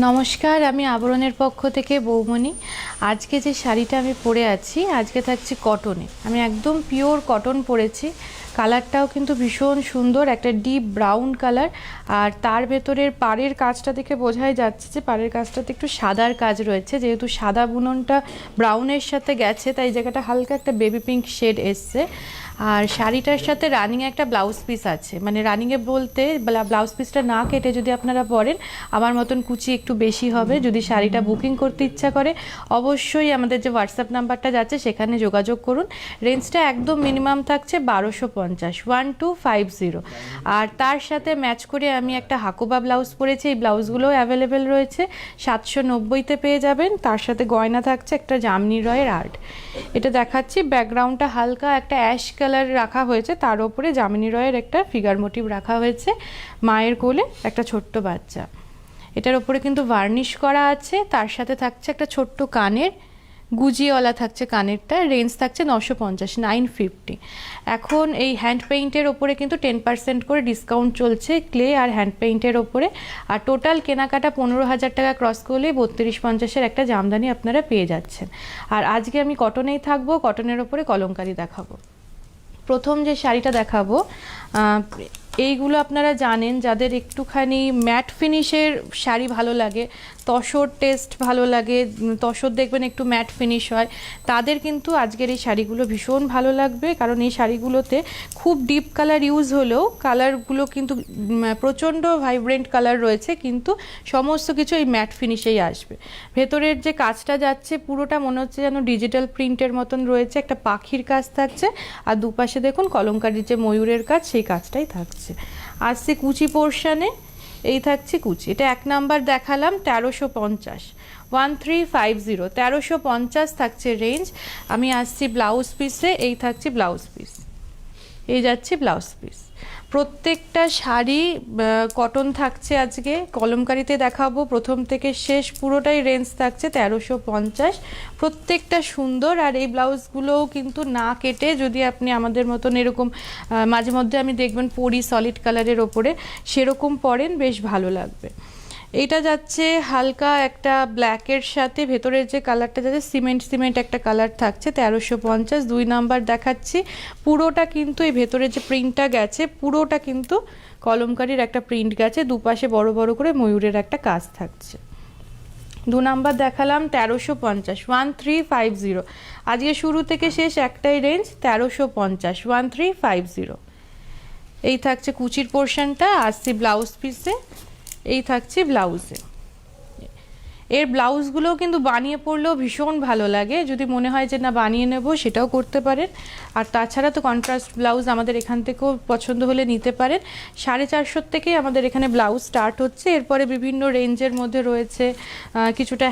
নমস্কার, আমি আবরণের পক্ষ থেকে বৌমণি। আজকে যে শাড়িটা আমি পরে আছি, আজকে থাকছি কটনে। আমি একদম পিওর কটন পরেছি। কালারটাও কিন্তু ভীষণ সুন্দর, একটা ডিপ ব্রাউন কালার। আর তার ভেতরের পাড়ের কাজটা দেখে বোঝাই যাচ্ছে যে পাড়ের কাজটাতে একটু সাদার কাজ রয়েছে। যেহেতু সাদা বুননটা ব্রাউনের সাথে গেছে, তাই জায়গাটা হালকা একটা বেবি পিঙ্ক শেড এসছে। আর শাড়িটার সাথে রানিংয়ে একটা ব্লাউজ পিস আছে, মানে রানিংয়ে বলতে ব্লাউজ পিসটা না কেটে যদি আপনারা পরেন আমার মতন কুচি একটু বেশি হবে। যদি শাড়িটা বুকিং করতে ইচ্ছা করে অবশ্যই আমাদের যে হোয়াটসঅ্যাপ নাম্বারটা যাচ্ছে সেখানে যোগাযোগ করুন। রেঞ্জটা একদম মিনিমাম থাকছে 1250, 1250। আর তার সাথে ম্যাচ করে আমি একটা হাকোবা ব্লাউজ পরেছি। এই ব্লাউজগুলোও অ্যাভেলেবেল রয়েছে, 790-তে পেয়ে যাবেন। তার সাথে গয়না থাকছে একটা জামনি রয়ের আর্ট। এটা দেখাচ্ছি, ব্যাকগ্রাউন্ডটা হালকা একটা অ্যাশ কালার রাখা হয়েছে, তার ওপরে জামিনী রয়ের একটা ফিগার মোটিভ রাখা হয়েছে, মায়ের কোলে একটা ছোট্ট বাচ্চা। এটার ওপরে কিন্তু ভার্নিশ করা আছে। তার সাথে থাকছে একটা ছোট্ট কানের গুজিওয়ালা থাকছে, কানেরটা রেঞ্জ থাকছে 950, 950। এখন এই হ্যান্ড পেইন্টের ওপরে কিন্তু 10% করে ডিসকাউন্ট চলছে ক্লে আর হ্যান্ড পেইন্টের ওপরে। আর টোটাল কেনাকাটা 15,000 টাকা ক্রস করলে 3250-এর একটা জামদানি আপনারা পেয়ে যাচ্ছেন। আর আজকে আমি কটনেই থাকবো, কটনের ওপরে কলমকারি দেখাবো। প্রথম যে শাড়িটা দেখাবো, এইগুলো আপনারা জানেন, যাদের একটুখানি ম্যাট ফিনিশের শাড়ি ভালো লাগে, তসর টেস্ট ভালো লাগে, তসর দেখবেন একটু ম্যাট ফিনিশ হয়, তাদের কিন্তু আজকের এই শাড়িগুলো ভীষণ ভালো লাগবে। কারণ এই শাড়িগুলোতে খুব ডিপ কালার ইউজ হলেও কালারগুলো কিন্তু প্রচণ্ড ভাইব্রেন্ট কালার রয়েছে, কিন্তু সমস্ত কিছু এই ম্যাট ফিনিশেই আসবে। ভেতরের যে কাজটা যাচ্ছে পুরোটা মনে হচ্ছে যেন ডিজিটাল প্রিন্টের মতন রয়েছে, একটা পাখির কাজ থাকছে। আর দুপাশে দেখুন কলমকারির যে ময়ূরের কাজ, সেই কাজটাই থাকছে। আসছে কুচি পোর্শনে, এই থাকছে কুচি। এটা 1 নাম্বার দেখালাম 1350, 1350, 1350 থাকছে রেঞ্জ। আমি আসছি ব্লাউজ পিসে, এই থাকছে ব্লাউজ পিস, এই যাচ্ছে ব্লাউজ পিস। প্রত্যেকটা শাড়ি কটন থাকছে। আজকে কলমকারিতে দেখাবো প্রথম থেকে শেষ, পুরোটাই রেঞ্জ থাকছে 1350। প্রত্যেকটা সুন্দর। আর এই ব্লাউজগুলোও কিন্তু না কেটে যদি আপনি আমাদের মতন এরকম মাঝে মধ্যে আমি দেখবেন পরি সলিড কালারের ওপরে, সেরকম পরেন, বেশ ভালো লাগবে। এইটা যাচ্ছে হালকা একটা ব্ল্যাকের সাথে, ভেতরের যে কালারটা যাচ্ছে সিমেন্ট সিমেন্ট একটা কালার থাকছে, 1350। 2 নাম্বার দেখাচ্ছি, পুরোটা কিন্তু এই ভেতরের যে প্রিন্টটা গেছে পুরোটা কিন্তু কলমকারির একটা প্রিন্ট গেছে, দুপাশে বড় বড় করে ময়ূরের একটা কাজ থাকছে। 2 নাম্বার দেখালাম 1350, 1350। আজকে শুরু থেকে শেষ একটাই রেঞ্জ 1350, 1350। এই থাকছে কুচির পোর্শনটা। আসছি ব্লাউজ পিসে, এই থাকছে ব্লাউজে। এর ব্লাউজগুলোও কিন্তু বানিয়ে পরলেও ভীষণ ভালো লাগে। যদি মনে হয় যে না বানিয়ে নেব, সেটাও করতে পারেন। আর তাছাড়া তো কন্ট্রাস্ট ব্লাউজ আমাদের এখান থেকেও পছন্দ হলে নিতে পারেন। 450 থেকেই আমাদের এখানে ব্লাউজ স্টার্ট হচ্ছে। এরপরে বিভিন্ন রেঞ্জের মধ্যে রয়েছে, কিছুটা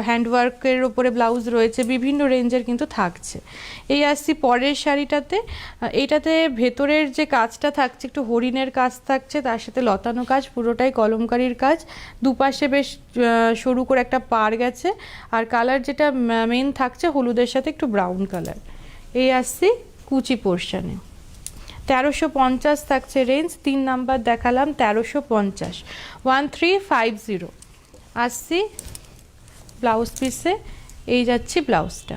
হ্যান্ডওয়ার্কের ওপরে ব্লাউজ রয়েছে, বিভিন্ন রেঞ্জের কিন্তু থাকছে। এই আসছি পরের শাড়িটাতে। এইটাতে ভেতরের যে কাজটা থাকছে একটু হরিণের কাজ থাকছে, তার সাথে লতানো কাজ, পুরোটাই কলমকারির কাজ। দুপাশে বেশ সরু করে একটা পাড় গেছে। আর কালার যেটা মেন থাকছে হলুদের সাথে একটু ব্রাউন কালার। এই আসছি কুচি পোর্শনে, 1350 থাকছে রেঞ্জ। 3 নাম্বার দেখালাম 1350, 1350। আসছি ব্লাউজ পিসে, এই যাচ্ছি ব্লাউজটা,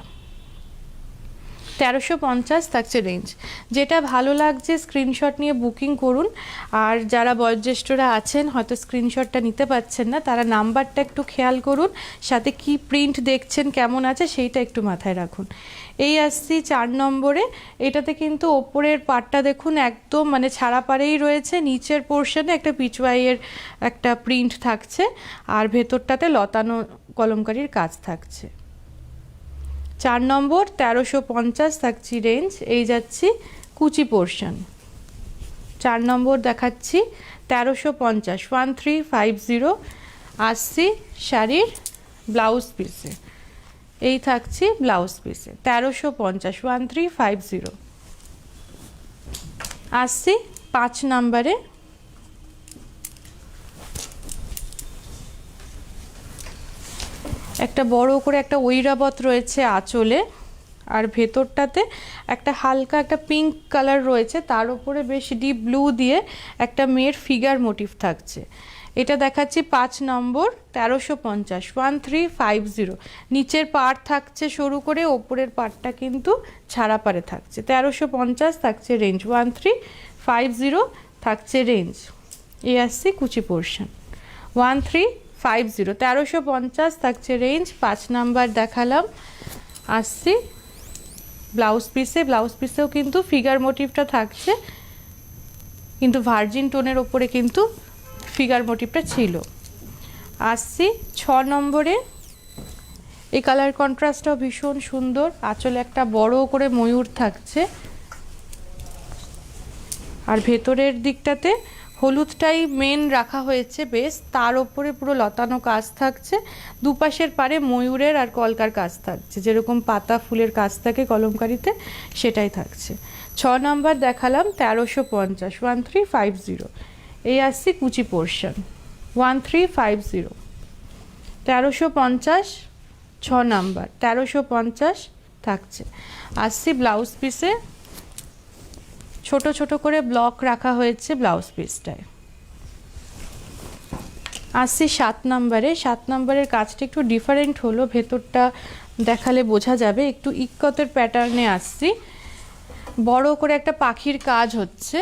1350 থাকছে রেঞ্জ। যেটা ভালো লাগছে স্ক্রিনশট নিয়ে বুকিং করুন। আর যারা বয়োজ্যেষ্ঠরা আছেন হয়তো স্ক্রিনশটটা নিতে পারছেন না, তারা নাম্বারটা একটু খেয়াল করুন, সাথে কি প্রিন্ট দেখছেন কেমন আছে সেইটা একটু মাথায় রাখুন। এই আসছি 4 নম্বরে। এটাতে কিন্তু ওপরের পাটটা দেখুন একদম মানে ছাড়া পাড়েই রয়েছে, নিচের পোর্শনে একটা পিচওয়াইয়ের একটা প্রিন্ট থাকছে, আর ভেতরটাতে লতানো কলমকারির কাজ থাকছে। 4 নম্বর 1350 থাকছি রেঞ্জ। এই যাচ্ছি কুচি পোর্শন, 4 নম্বর দেখাচ্ছি 1350, 1350। আসছি শাড়ির ব্লাউজ পিসে, এই থাকছি ব্লাউজ পিসে 1350, 1350। আসছি 5 নম্বরে। একটা বড় করে একটা ঐরাবত রয়েছে আঁচলে, আর ভেতরটাতে একটা হালকা একটা পিঙ্ক কালার রয়েছে, তার উপরে বেশ ডিপ ব্লু দিয়ে একটা মেয়ের ফিগার মোটিভ থাকছে। এটা দেখাচ্ছি 5 নম্বর 1350, 1350। নিচের পাড় থাকছে সরু করে, ওপরের পাড়টা কিন্তু ছাড়া পাড়ে থাকছে। 1350 থাকছে রেঞ্জ, 1350 থাকছে রেঞ্জ। এই আসছে কুচি পোর্শন 1350, 1350 থাকছে রেঞ্জ। 5 নাম্বার দেখালাম। আসছি ব্লাউজ পিসে। ব্লাউজ পিসেও কিন্তু ফিগার মোটিভটা থাকছে, কিন্তু ভার্জিন টোনের ওপরে কিন্তু ফিগার মোটিভটা ছিল। আসছি 6 নম্বরে। এই কালার কন্ট্রাস্টটাও ভীষণ সুন্দর। আঁচলে একটা বড় করে ময়ূর থাকছে, আর ভেতরের দিকটাতে হলুদটাই মেন রাখা হয়েছে বেশ, তার ওপরে পুরো লতানো কাজ থাকছে। দুপাশের পারে ময়ূরের আর কলকার কাজ থাকছে, যেরকম পাতা ফুলের কাজ থাকে কলমকারিতে, সেটাই থাকছে। 6 নাম্বার দেখালাম 1350, 1350। এই আসছি কুচি পোর্শন 1350, 1350, 6 নাম্বার 1350 থাকছে। আসছি ব্লাউজ পিসে। ছোট ছোট করে ব্লক রাখা হয়েছে ব্লাউজ পিসটায়। আসছি 7 নম্বরে। 7 নম্বরের কাজটা একটু ডিফারেন্ট হলো, ভেতরটা দেখালে বোঝা যাবে। একটু ইক্কতের প্যাটার্নে আসছি, বড় করে একটা পাখির কাজ হচ্ছে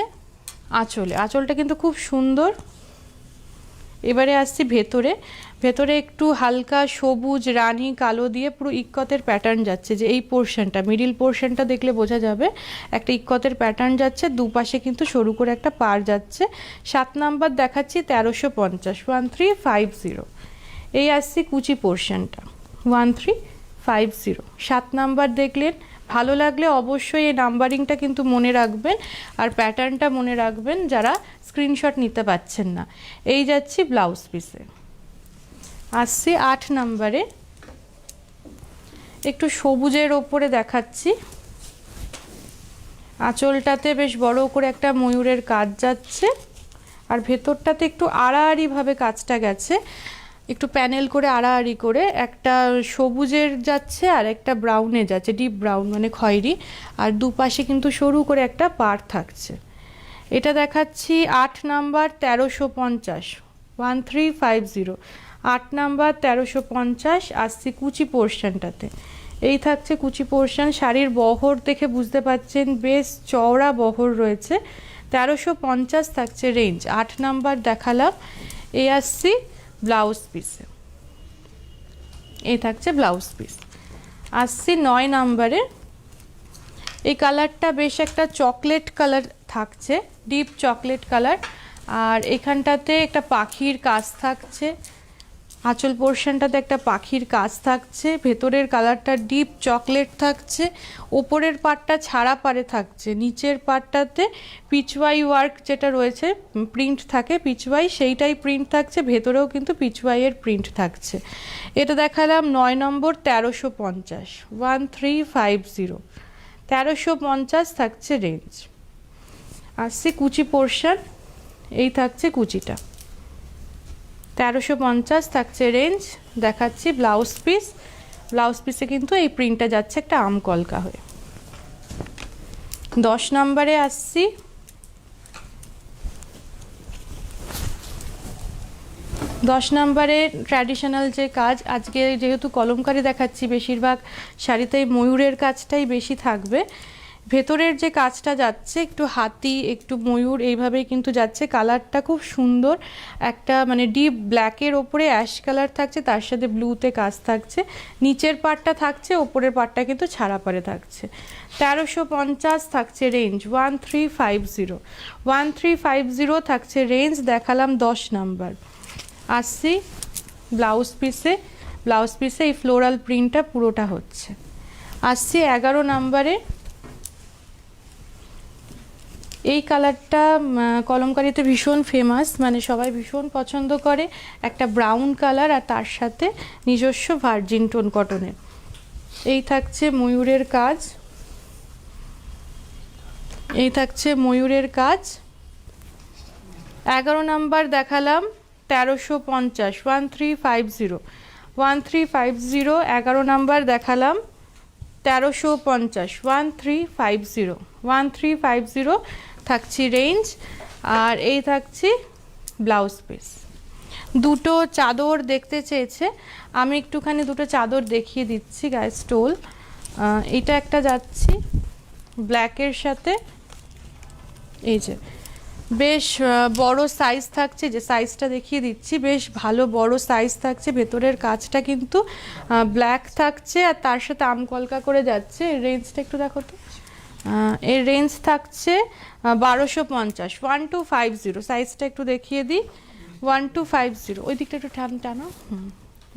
আঁচলে। আঁচলটা কিন্তু খুব সুন্দর। এবারে আসছি ভেতরে। ভেতরে একটু হালকা সবুজ, রানী, কালো দিয়ে পুরো ইক্কতের প্যাটার্ন যাচ্ছে। যে এই পোর্শনটা, মিডিল পোর্শনটা দেখলে বোঝা যাবে একটা ইক্কতের প্যাটার্ন যাচ্ছে। দুপাশে কিন্তু সরু করে একটা পাড় যাচ্ছে। 7 নাম্বার দেখাচ্ছি 1350, 1350। এই আসছি কুচি পোর্শনটা 1350। 7 নাম্বার দেখলেন। ভালো লাগলে অবশ্যই এই নাম্বারিংটা কিন্তু মনে রাখবেন, আর প্যাটার্নটা মনে রাখবেন যারা স্ক্রিনশট নিতে পারছেন না। এই যাচ্ছি ব্লাউজ পিসে। আসছি 8 নাম্বারে। একটু সবুজের ওপরে দেখাচ্ছি। আঁচলটাতে বেশ বড় করে একটা ময়ূরের কাজ যাচ্ছে, আর ভেতরটাতে একটু আড়াআড়িভাবে কাজটা গেছে, একটু প্যানেল করে আড়াআড়ি করে একটা সবুজের যাচ্ছে আর একটা ব্রাউনে যাচ্ছে, ডিপ ব্রাউন মানে খয়েরি, আর দুপাশে কিন্তু সরু করে একটা পাড় থাকছে। এটা দেখাচ্ছি 8 নাম্বার 1350, 1350। 8 নাম্বার 1350। আসছি কুচি পোর্শনটাতে। এই থাকছে কুচি পোর্শন। শাড়ির বহর দেখে বুঝতে পাচ্ছেন বেশ চওড়া বহর রয়েছে। 1350 থাকছে রেঞ্জ। 8 নাম্বার দেখালাম। এই আসছি ব্লাউজ পিসে। এই থাকছে ব্লাউজ পিস। আসছি 9 নাম্বারে। এই কালারটা বেশ একটা চকলেট কালার থাকছে, ডিপ চকলেট কালার, আর এখানটাতে একটা পাখির কাজ থাকছে। আঁচল পোর্শনটাতে একটা পাখির কাজ থাকছে। ভেতরের কালারটা ডিপ চকলেট থাকছে। ওপরের পাটটা ছাড়া পাড়ে থাকছে। নিচের পাটটাতে পিচওয়াই ওয়ার্ক যেটা রয়েছে, প্রিন্ট থাকে পিচওয়াই, সেইটাই প্রিন্ট থাকছে। ভেতরেও কিন্তু পিচওয়াইয়ের প্রিন্ট থাকছে। এটা দেখালাম 9 নম্বর 1350, 1350। 1350 থাকছে রেঞ্জ। আসছে কুচি পোর্শন। এই থাকছে কুচিটা। 1350 থাকছে রেঞ্জ। দেখাচ্ছি ব্লাউজ পিস। ব্লাউজ পিসে কিন্তু এই প্রিন্টটা যাচ্ছে একটা আম কলকা হয়ে। 10 নম্বরে আসছি। 10 নম্বরে ট্র্যাডিশনাল যে কাজ, আজকে যেহেতু কলমকারি দেখাচ্ছি, বেশিরভাগ শাড়িতেই ময়ূরের কাজটাই বেশি থাকবে। ভেতরের যে কাজটা যাচ্ছে একটু হাতি, একটু ময়ূর, এইভাবেই কিন্তু যাচ্ছে। কালারটা খুব সুন্দর, একটা মানে ডিপ ব্ল্যাকের ওপরে অ্যাশ কালার থাকছে, তার সাথে ব্লুতে কাজ থাকছে। নিচের পার্টটা থাকছে, ওপরের পার্টটা কিন্তু ছাড়া পাড়ে থাকছে। 1350 থাকছে রেঞ্জ। 1350, 1350 থাকছে রেঞ্জ। দেখালাম 10 নাম্বার। আসছি ব্লাউজ পিসে। ব্লাউজ পিসে এই ফ্লোরাল প্রিন্টটা পুরোটা হচ্ছে। আসছি 11 নাম্বারে। এই কালারটা কলমকারিতে ভীষণ ফেমাস, মানে সবাই ভীষণ পছন্দ করে। একটা ব্রাউন কালার, আর তার সাথে নিজস্ব ভার্জিন টোন কটনের। এই থাকছে ময়ূরের কাজ। এই থাকছে ময়ূরের কাজ। 11 নাম্বার দেখালাম 1350, 1350, 1350। 11 নাম্বার দেখালাম 1350, 1350, 1350 থাকছি রেঞ্জ। আর এই থাকছি ব্লাউজ পিস। দুটো চাদর দেখতে চেয়েছে, আমি একটুখানি দুটো চাদর দেখিয়ে দিচ্ছি গায়ে স্টোল। এটা একটা যাচ্ছি ব্ল্যাকের সাথে, এই যে বেশ বড় সাইজ থাকছে, যে সাইজটা দেখিয়ে দিচ্ছি বেশ ভালো বড় সাইজ থাকছে, ভেতরের কাজটা কিন্তু ব্ল্যাক থাকছে আর তার সাথে আমকলকা করে যাচ্ছে। রেঞ্জটা একটু দেখো তো, এর রেঞ্জ থাকছে 1250, 1250। সাইজটা একটু দেখিয়ে দিই, 1250, ওই দিকটা একটু টানো,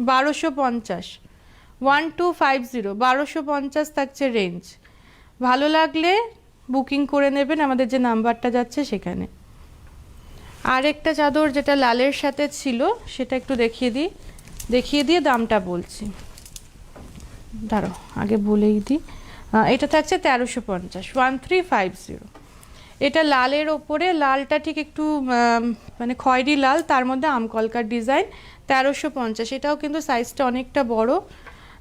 1250, 1250, 1250 থাকছে রেঞ্জ। ভালো লাগলে বুকিং করে নেবেন আমাদের যে নাম্বারটা যাচ্ছে সেখানে। আরেকটা চাদর যেটা লালের সাথে ছিল সেটা একটু দেখিয়ে দিয়ে দামটা বলছি, দাঁড়াও আগে বলেই দিই। এটা থাকছে 1350, 1350। এটা লালের ওপরে, লালটা ঠিক একটু মানে খয়েরি লাল, তার মধ্যে আমকলকার ডিজাইন, 1350। এটাও কিন্তু সাইজটা অনেকটা বড়,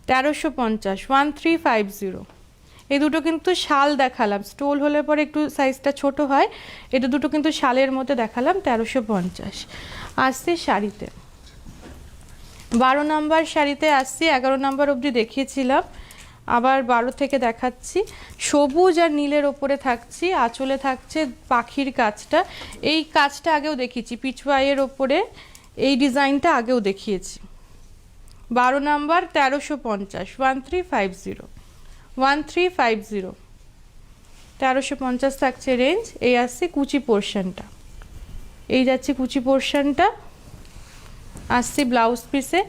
1350, 1350। এই দুটো কিন্তু শাল দেখালাম, স্টোল হলে পরে একটু সাইজটা ছোট হয়, এটা দুটো কিন্তু শালের মধ্যে দেখালাম, 1350। আসছি শাড়িতে, 12 নম্বর শাড়িতে আসছি, 11 নম্বর অবধি দেখিয়েছিলাম, আবার 12 থেকে দেখাচ্ছি। সবুজ আর নীলের ওপরে থাকছি, আঁচলে থাকছে পাখির কাজটা। এই কাজটা আগেও দেখিয়েছি, পিচওয়াইয়ের ওপরে এই ডিজাইনটা আগেও দেখিয়েছি। 12 নম্বর, 1350, 1350, 1350, 1350 থাকছে রেঞ্জ। এই আসছে কুচি পোর্শনটা, এই যাচ্ছে কুচি পোর্শনটা। আসছি ব্লাউজ পিসে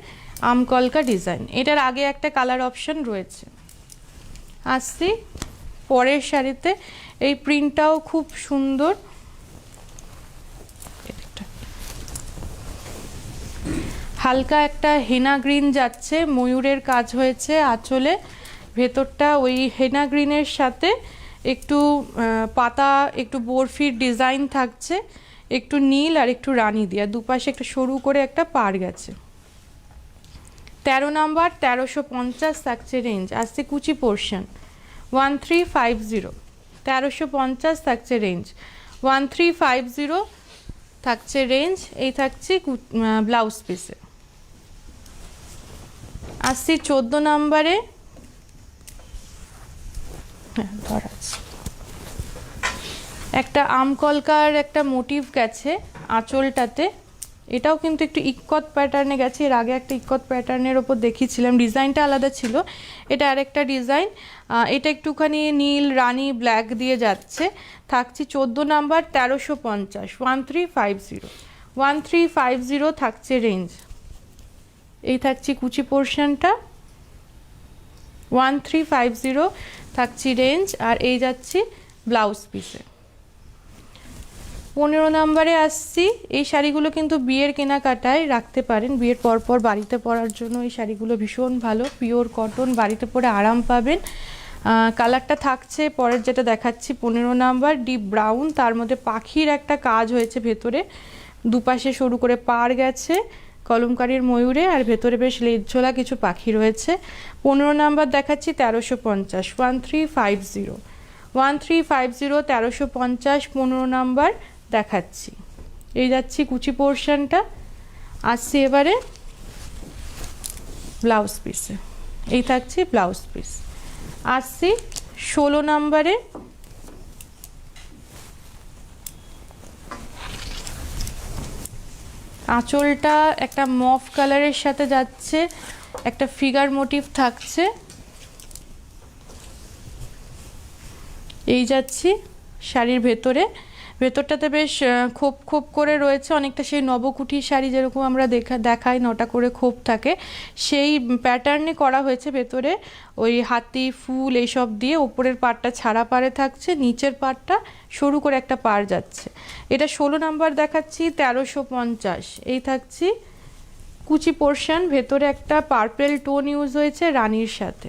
আমকলকা ডিজাইন, এটার আগে একটা কালার অপশন রয়েছে। আসছি পরের শাড়িতে, এই প্রিন্টটাও খুব সুন্দর, হালকা একটা হেনা গ্রিন যাচ্ছে, ময়ূরের কাজ হয়েছে আঁচলে, ভেতরটা ওই হেনা গ্রিনের সাথে একটু পাতা, একটু বরফির ডিজাইন থাকছে, একটু নীল আর একটু রানী দিয়া, দুপাশে একটা সরু করে একটা পাড় গেছে। 13 নম্বর, 1350 থাকছে রেঞ্জ। আসছে কুচি পোর্শন, 1350, 1350 থাকছে রেঞ্জ, 1350 থাকছে রেঞ্জ। এই থাকছে ব্লাউজ পিসে। আসছি 14 নম্বরে, একটা আমকলকার একটা মোটিভ গেছে আঁচলটাতে, এটাও কিন্তু একটু ইক্কত প্যাটার্নে গেছে, এর আগে একটা ইক্কত প্যাটার্নের ওপর দেখিয়েছিলাম, ডিজাইনটা আলাদা ছিল, এটা আরেকটা ডিজাইন। এটা একটুখানি নীল রানী ব্ল্যাক দিয়ে যাচ্ছে, থাকছে 14 নাম্বার, 1350, 1350, 1350 থাকছে রেঞ্জ। এই থাকছে কুচি পোর্শনটা, 1350 থাকছে রেঞ্জ। আর এই যাচ্ছি ব্লাউজ পিসে। 15 নম্বরে আসছি, এই শাড়িগুলো কিন্তু বিয়ের কেনাকাটায় রাখতে পারেন, বিয়ের পরপর বাড়িতে পরার জন্য এই শাড়িগুলো ভীষণ ভালো, পিওর কটন, বাড়িতে পরে আরাম পাবেন। কালারটা থাকছে পরের যেটা দেখাচ্ছি 15 নাম্বার, ডিপ ব্রাউন, তার মধ্যে পাখির একটা কাজ হয়েছে ভেতরে, দুপাশে সরু করে পাড় গেছে কলমকারীর ময়ূরে, আর ভেতরে বেশ লেজ ঝোলা কিছু পাখি রয়েছে। 15 নাম্বার দেখাচ্ছি 1350, 1350, 1350, 1350, 15 নাম্বার দেখাচ্ছি। এই যাচ্ছি কুচি পোর্শনটা। আসছি এবারে ব্লাউজ পিসে, এই থাকছে ব্লাউজ পিস। আসছি 16 নম্বরে, আঁচলটা একটা মফ কালারের সাথে যাচ্ছে, একটা ফিগার মোটিভ থাকছে। এই যাচ্ছি শাড়ির ভেতরটাতে বেশ খোপ খোপ করে রয়েছে, অনেকটা সেই নবকুঠি শাড়ি যেরকম আমরা দেখাই 9টা করে খোপ থাকে, সেই প্যাটার্নে করা হয়েছে। ভেতরে ওই হাতি ফুল এইসব দিয়ে, ওপরের পাড়টা ছাড়া পাড়ে থাকছে, নিচের পাড়টা সরু করে একটা পাড় যাচ্ছে। এটা 16 নাম্বার দেখাচ্ছি, 1350। এই থাকছি কুচি পোর্শন, ভেতরে একটা পার্পেল টোন ইউজ হয়েছে রানীর সাথে।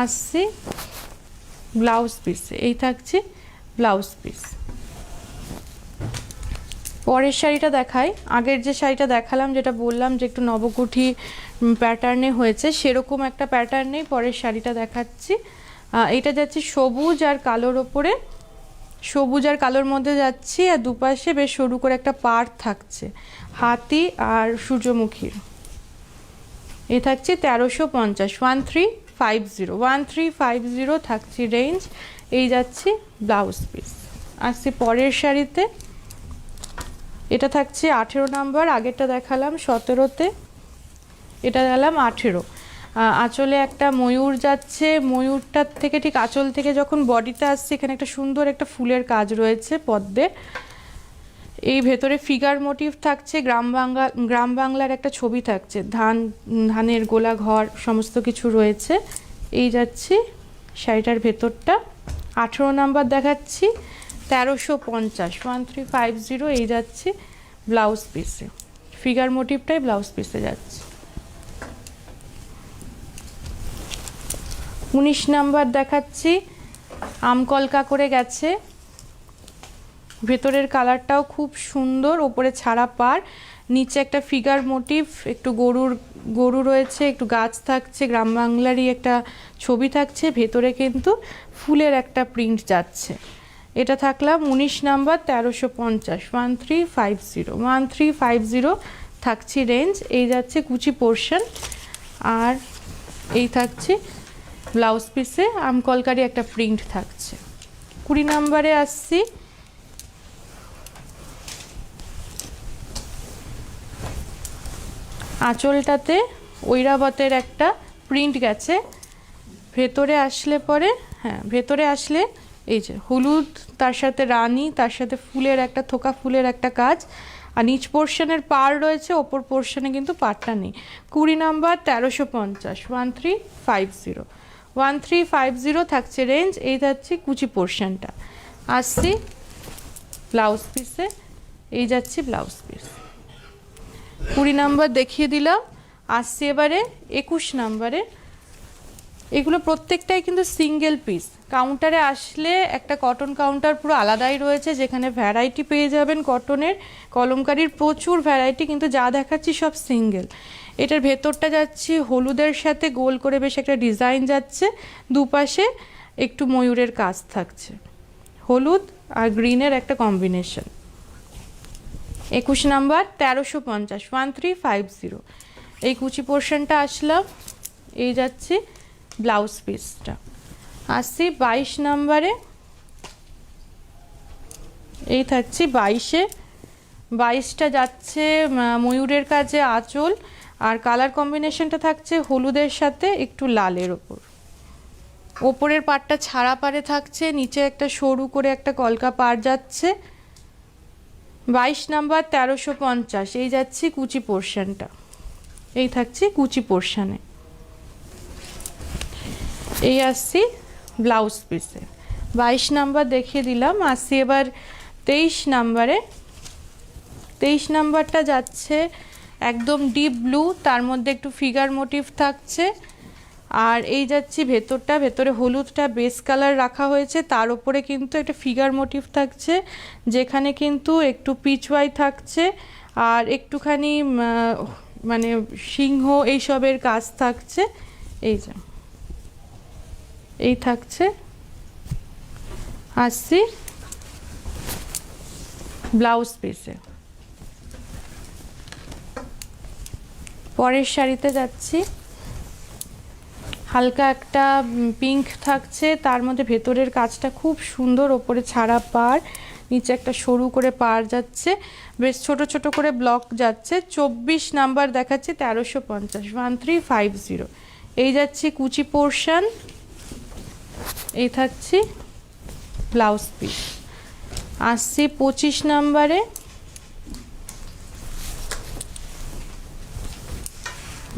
আসছি ব্লাউজ পিস, এই থাকছে ব্লাউজ পিস। পরের শাড়িটা দেখাই, আগের যে শাড়িটা দেখালাম যেটা বললাম যে একটু নবকুঠি প্যাটার্নে হয়েছে, সেরকম একটা প্যাটার্নেই পরের শাড়িটা দেখাচ্ছি। এটা যাচ্ছে সবুজ আর কালোর ওপরে, সবুজ আর কালোর মধ্যে যাচ্ছি, আর দুপাশে বেশ সরু করে একটা পাড় থাকছে, হাতি আর সূর্যমুখীর। এ থাকছে 1350, 1350, 1350 থাকছে রেঞ্জ। এই যাচ্ছি ব্লাউজ পিস। আসছি পরের শাড়িতে, এটা থাকছে 18 নাম্বার, আগেরটা দেখালাম 17তে, এটা গেলাম 18। আঁচলে একটা ময়ূর যাচ্ছে, ময়ূরটার থেকে ঠিক আঁচল থেকে যখন বডিতে আসছে এখানে একটা সুন্দর একটা ফুলের কাজ রয়েছে পদ্মে। এই ভেতরে ফিগার মোটিভ থাকছে, গ্রাম বাংলার একটা ছবি থাকছে, ধানের গোলা ঘর সমস্ত কিছু রয়েছে। এই যাচ্ছি শাড়িটার ভেতরটা। 18 নাম্বার দেখাচ্ছি 1350, 1350। এই যাচ্ছি ব্লাউজ পিসে, ফিগার মোটিভটাই ব্লাউজ পিসে যাচ্ছে। 19 নাম্বার দেখাচ্ছি আমকলকা করে গেছে, ভেতরের কালারটাও খুব সুন্দর, ওপরে ছাড়া পাড়, নিচে একটা ফিগার মোটিভ, একটু গরু রয়েছে, একটু গাছ থাকছে, গ্রাম বাংলারই একটা ছবি থাকছে, ভেতরে কিন্তু ফুলের একটা প্রিন্ট যাচ্ছে। এটা থাকলাম 19 নাম্বার 1350, 1350, 1350 থাকছে রেঞ্জ। এই যাচ্ছে কুচি পোর্শন, আর এই থাকছে ব্লাউজ পিসে আমকলকারি একটা প্রিন্ট থাকছে। 20 নাম্বারে আসছি, আঁচলটাতে ঐরাবতের একটা প্রিন্ট গেছে, ভেতরে আসলে পরে, হ্যাঁ ভেতরে আসলে এই যে হলুদ, তার সাথে রানী, তার সাথে ফুলের একটা থোকা ফুলের একটা কাজ, আর নিচ পোর্শনের পাড় রয়েছে, ওপর পোর্শনে কিন্তু পাড়টা নেই। 20 নাম্বার 1350, 1350, 1350 থাকছে রেঞ্জ। এই যাচ্ছে কুচি পোর্শনটা। আসছি ব্লাউজ পিসে, এই যাচ্ছি ব্লাউজ পিস। 20 নাম্বার দেখিয়ে দিলাম। আসছি এবারে 21 নাম্বারে। এগুলো প্রত্যেকটাই কিন্তু সিঙ্গেল পিস। কাউন্টারে আসলে একটা কটন কাউন্টার পুরো আলাদাই রয়েছে, যেখানে ভ্যারাইটি পেয়ে যাবেন কটনের, কলমকারির প্রচুর ভ্যারাইটি, কিন্তু যা দেখাচ্ছি সব সিঙ্গেল। এটার ভেতরটা যাচ্ছি হলুদের সাথে গোল করে বেশ একটা ডিজাইন যাচ্ছে, দুপাশে একটু ময়ূরের কাজ থাকছে, হলুদ আর গ্রিনের একটা কম্বিনেশন। 21 নাম্বার 1350, 1350। এই কুচি পোর্শনটা আসলাম, এই যাচ্ছে ব্লাউজ পিসটা। আসছি 22 নাম্বারে, এই থাকছে 22-এ। 22টা যাচ্ছে ময়ূরের কাজে আঁচল, আর কালার কম্বিনেশনটা থাকছে হলুদের সাথে একটু লালের ওপর, ওপরের পাড়টা ছাড়া পাড়ে থাকছে, নিচে একটা সরু করে একটা কলকা পাড় যাচ্ছে। 22 নাম্বার 1350। এই যাচ্ছি কুচি পোর্শনটা, এই থাকছে কুচি পোর্শনে। এই আসছি ব্লাউজ পিসে। 22 নাম্বার দেখিয়ে দিলাম। আসছি এবার 23 নাম্বারে। 23 নাম্বারটা যাচ্ছে একদম ডিপ ব্লু, তার মধ্যে একটু ফিগার মোটিভ থাকছে, আর এই যাচ্ছি ভেতরটা, ভেতরে হলুদটা বেস কালার রাখা হয়েছে, তার উপরে কিন্তু একটা ফিগার মোটিভ থাকছে, যেখানে কিন্তু একটু পিচওয়াই থাকছে, আর একটুখানি মানে সিংহ এইসবের কাজ থাকছে। এই যে এই থাকছে। আসছি ব্লাউজ পিসে। পরের শাড়িতে যাচ্ছি, হালকা একটা পিঙ্ক থাকছে, তার মধ্যে ভেতরের কাজটা খুব সুন্দর, ওপরে ছাড়া পাড়, নিচে একটা সরু করে পাড় যাচ্ছে, বেশ ছোট ছোট করে ব্লক যাচ্ছে। 24 নাম্বার দেখাচ্ছে 1350, 1350। এই যাচ্ছে কুচি পোর্শন, এই থাকছি ব্লাউজ পিস। আসছি 25 নাম্বারে।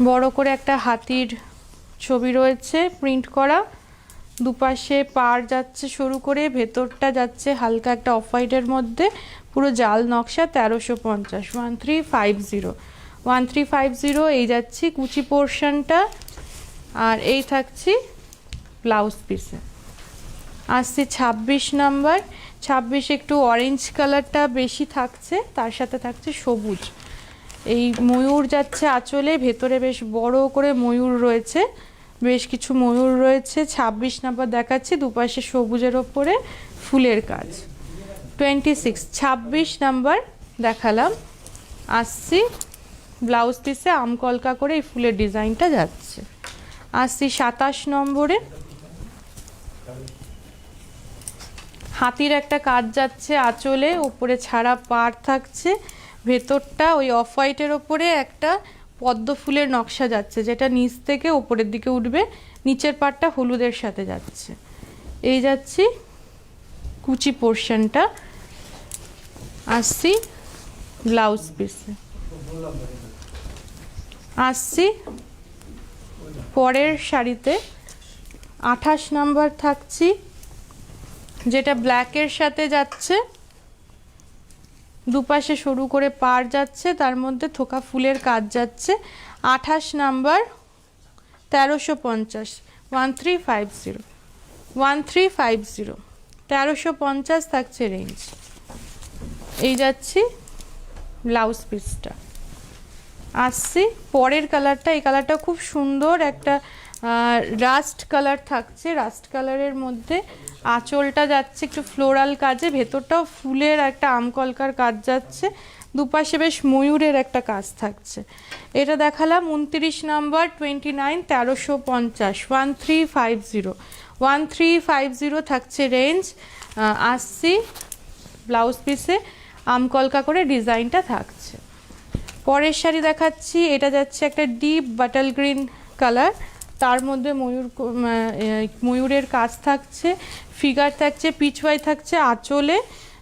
বড় করে একটা হাতির ছবি রয়েছে প্রিন্ট করা, দুপাশে পাড় যাচ্ছে সরু করে, ভেতরটা যাচ্ছে হালকা একটা অফ হোয়াইটের মধ্যে, পুরো জাল নকশা। 1350, 1350, 1350। এই যাচ্ছি কুচি পোর্শনটা, আর এই থাকছি ব্লাউজ পিসে। আসছি 26 নাম্বার। 26 একটু অরেঞ্জ কালারটা বেশি থাকছে, তার সাথে থাকছে সবুজ। এই ময়ূর যাচ্ছে আঁচলে, ভেতরে বেশ বড় করে ময়ূর রয়েছে, বেশ কিছু ময়ূর রয়েছে। 26 নাম্বার দেখাচ্ছি, দুপাশে সবুজের ওপরে ফুলের কাজ। 26 নাম্বার দেখালাম। আসছি ব্লাউজ পিসে আমকলকা করে এই ফুলের ডিজাইনটা যাচ্ছে। আসছি 27 নম্বরে, হাতির একটা কাজ যাচ্ছে আঁচলে, উপরে ছাড়া পাড় থাকছে, ভেতরটা ওই অফ হোয়াইটের ওপরে একটা পদ্ম ফুলের নকশা যাচ্ছে, যেটা নিচ থেকে ওপরের দিকে উঠবে, নিচের পাড়টা হলুদের সাথে যাচ্ছে। এই যাচ্ছি কুচি পোর্শনটা। আসছি ব্লাউজ পিসে, আসছি পরের শাড়িতে 28 নাম্বার থাকছি, যেটা ব্ল্যাকের সাথে যাচ্ছে, দুপাশে সরু করে পাড় যাচ্ছে, তার মধ্যে থোকা ফুলের কাজ যাচ্ছে। 28 নাম্বার 1350, 1350, 1350, 1350 থাকছে রেঞ্জ। এই যাচ্ছি ব্লাউজ পিসটা। আসছি পরের কালারটা, এই কালারটা খুব সুন্দর একটা রাস্ট কালার থাকছে, রাস্ট কালারের মধ্যে আঁচলটা যাচ্ছে একটু ফ্লোরাল কাজে, ভেতরটাও ফুলের একটা আমকলকার কাজ যাচ্ছে, দুপাশে বেশ ময়ূরের একটা কাজ থাকছে। এটা দেখালাম 29 নাম্বার 29, 1350, 1350, 1350 থাকছে রেঞ্জ। আসছি ব্লাউজ পিসে আমকলকা করে ডিজাইনটা থাকছে। পরের শাড়ি দেখাচ্ছি, এটা যাচ্ছে একটা ডিপ বাটাল গ্রিন কালার, তার মধ্যে ময়ূরের কাজ থাকছে, ফিগার থাকছে, পিচওয়াই থাকছে আঁচলে,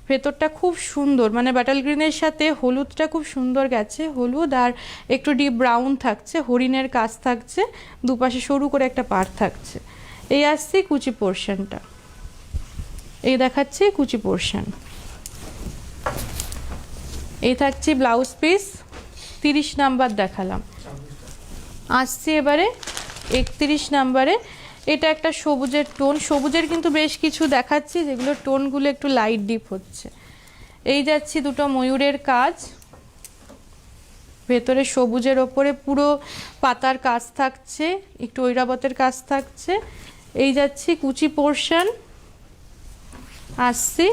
ভেতরটা খুব সুন্দর, মানে বাটাল গ্রিনের সাথে হলুদটা খুব সুন্দর গেছে, হলুদ আর একটু ডিপ ব্রাউন থাকছে, হরিণের কাজ থাকছে, দুপাশে সরু করে একটা পাড় থাকছে। এই আসছি কুচি পোর্শনটা, এই দেখাচ্ছি কুচি পোর্শন। এই থাকছে ব্লাউজ পিস, 30 নাম্বার দেখালাম। আসছি এবারে 31 নাম্বারে, এটা একটা সবুজের টোন, সবুজের কিন্তু বেশ কিছু দেখাচ্ছি যেগুলো টোনগুলো একটু লাইট ডিপ হচ্ছে। এই যাচ্ছি দুটো ময়ূরের কাজ, ভেতরে সবুজের ওপরে পুরো পাতার কাজ থাকছে, একটু ঐরাবতের কাজ থাকছে। এই যাচ্ছি কুচি পোর্শন। আসছি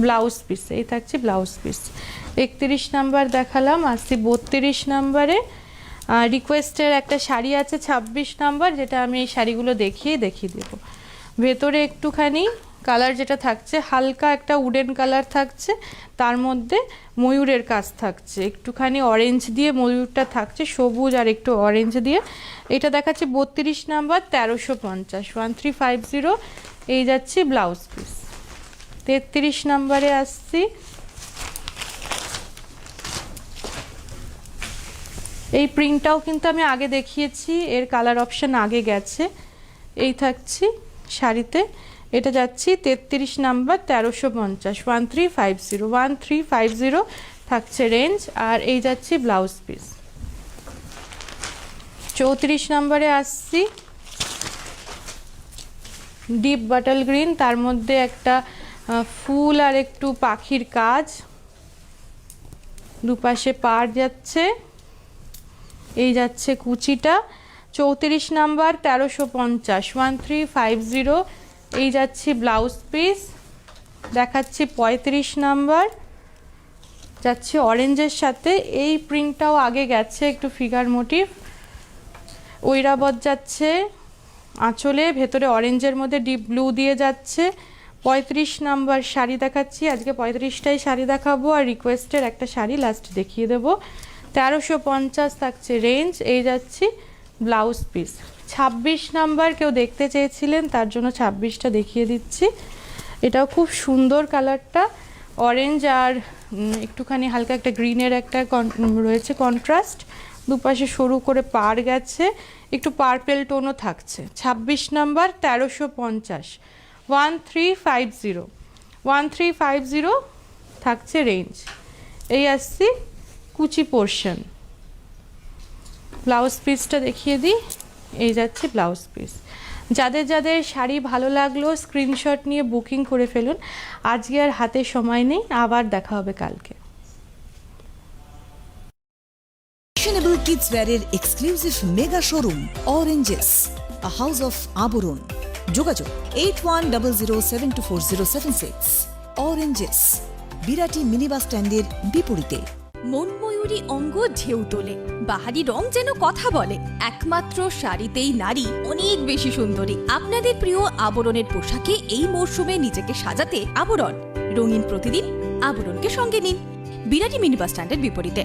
ব্লাউজ পিস, এই থাকছে ব্লাউজ পিস। 31 নাম্বার দেখালাম। আসছি 32 নাম্বারে, রিকোয়েস্টের একটা শাড়ি আছে 26 নাম্বার, যেটা আমি এই শাড়িগুলো দেখিয়ে দেবো। ভেতরে একটুখানি কালার যেটা থাকছে হালকা একটা উডেন কালার থাকছে, তার মধ্যে ময়ূরের কাজ থাকছে, একটুখানি অরেঞ্জ দিয়ে ময়ূরটা থাকছে, সবুজ আর একটু অরেঞ্জ দিয়ে। এটা দেখাচ্ছে 32 নাম্বার 1350, 1350। এই যাচ্ছি ব্লাউজ পিস। 33 নাম্বারে আসছি, এই প্রিন্টটাও কিন্তু আমি আগে দেখিয়েছি, এর কালার অপশন আগে গেছে। এই থাকছি শাড়িতে, এটা যাচ্ছি 33 নাম্বার 1350, 1350, 1350 থাকছে রেঞ্জ। আর এই যাচ্ছি ব্লাউজ পিস। 34 নাম্বারে আসছি, ডিপ বাটাল গ্রিন, তার মধ্যে একটা ফুল আর একটু পাখির কাজ, দুপাশে পাড় যাচ্ছে। এই যাচ্ছে কুচিটা। 34 নাম্বার 1350, 1350। এই যাচ্ছি ব্লাউজ পিস। দেখাচ্ছি 35 নাম্বার, যাচ্ছে অরেঞ্জের সাথে, এই প্রিন্টটাও আগে গেছে, একটু ফিগার মোটিভ, ঐরাবত যাচ্ছে আঁচলে, ভেতরে অরেঞ্জের মধ্যে ডিপ ব্লু দিয়ে যাচ্ছে। 35 নাম্বার শাড়ি দেখাচ্ছি, আজকে 35টাই শাড়ি দেখাবো, আর রিকোয়েস্টের একটা শাড়ি লাস্ট দেখিয়ে দেবো। 1350 থাকছে রেঞ্জ। এই যাচ্ছি ব্লাউজ পিস। 26 নাম্বার কেউ দেখতে চেয়েছিলেন, তার জন্য 26টা দেখিয়ে দিচ্ছি। এটাও খুব সুন্দর কালারটা, অরেঞ্জ আর একটুখানি হালকা একটা গ্রিনের একটা রয়েছে কন্ট্রাস্ট, দুপাশে সরু করে পাড় গেছে, একটু পার্পেল টোনও থাকছে। 26 নাম্বার 1350, 1350, 1350 থাকছে রেঞ্জ। এই আসছি কুচি পোর্শন। ব্লাউজ পিসটা দেখিয়ে দিই, এই যাচ্ছে ব্লাউজ পিস। যাদের যাদের শাড়ি ভালো লাগলো স্ক্রিনশট নিয়ে বুকিং করে ফেলুন, আজকে আর হাতে সময় নেই, আবার দেখা হবে কালকে। ফ্যাশনেবল কিডস ওয়্যারের exclusive mega showroom oranges, a house of Abaran. যোগাযোগ 8100724076। অরেঞ্জেস, বিরাটি মিনি বাস স্ট্যান্ডের বিপরীতে। মনময়ূরী অঙ্গ ঢেউ তোলে, বাহারি রং যেন কথা বলে। একমাত্র শাড়িতেই নারী অনেক বেশি সুন্দরী। আপনাদের প্রিয় আবরণের পোশাকে এই মরশুমে নিজেকে সাজাতে আবরণ। রঙিন প্রতিদিন আবরণকে সঙ্গে নিন, বিরাটি মিনি বাস স্ট্যান্ডের বিপরীতে।